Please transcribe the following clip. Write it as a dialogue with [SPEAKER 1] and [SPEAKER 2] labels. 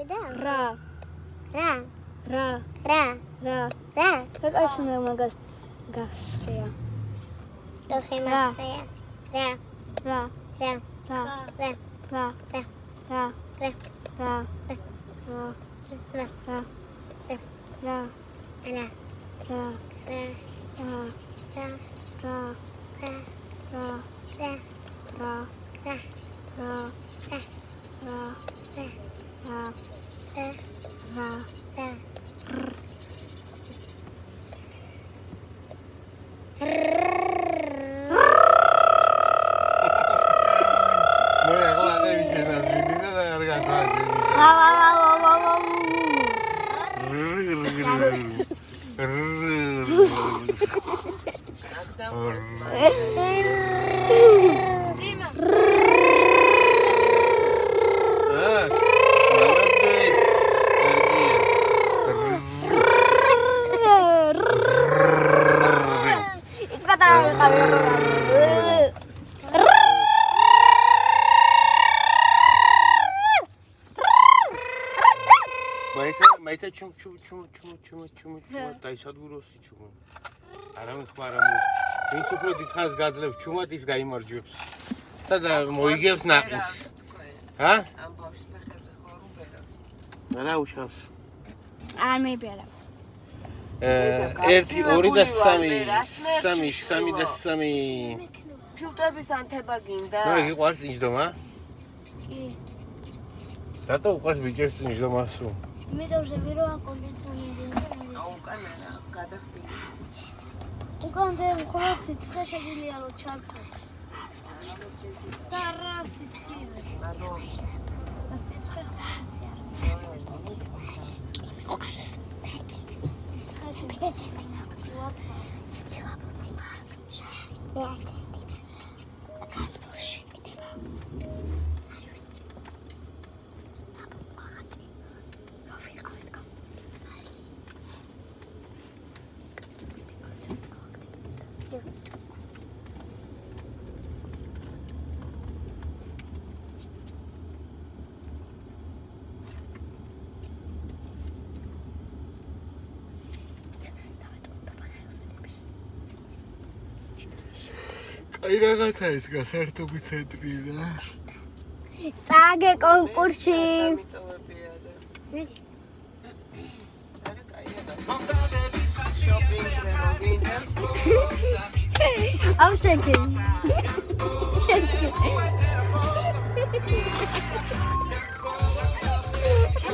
[SPEAKER 1] რა კაცი მაგას გასხია
[SPEAKER 2] მაიცა ჩუმ დაისადგუროსი ჩუმ არა მიხმარა მო ვინც უფრო დიდხანს გაძლევს ჩუმად ის გაიმარჯვებს და მოიგებს ნაყინს ჰა ამბავს ფეხებზე ხო რუბერავს რა უშავს
[SPEAKER 1] არ მეբერავს
[SPEAKER 2] 1 2 და 3 და 3
[SPEAKER 3] ფილტვების ანთება გინდა
[SPEAKER 2] რა გიყვარს ინჯდომა
[SPEAKER 1] კი
[SPEAKER 2] რატო უყვარს ბიჭებს ინჯდომასო
[SPEAKER 1] იმიტომ რომ ვირო კონდიციონერი
[SPEAKER 3] უკანა გადახდილი
[SPEAKER 1] უკანდა მხოლოდ სიცხე შეგიძლია რომ ჩართოს და რა სიცივე და სიცხე ხმაცი არ მიყვარს
[SPEAKER 2] აი რაღაცა ის გასართობი ცენტრი რა
[SPEAKER 1] წააგე კონკურსში
[SPEAKER 3] მიტოვებია და არა კაია შოპინგზე მოგინდა
[SPEAKER 1] ამ შეკი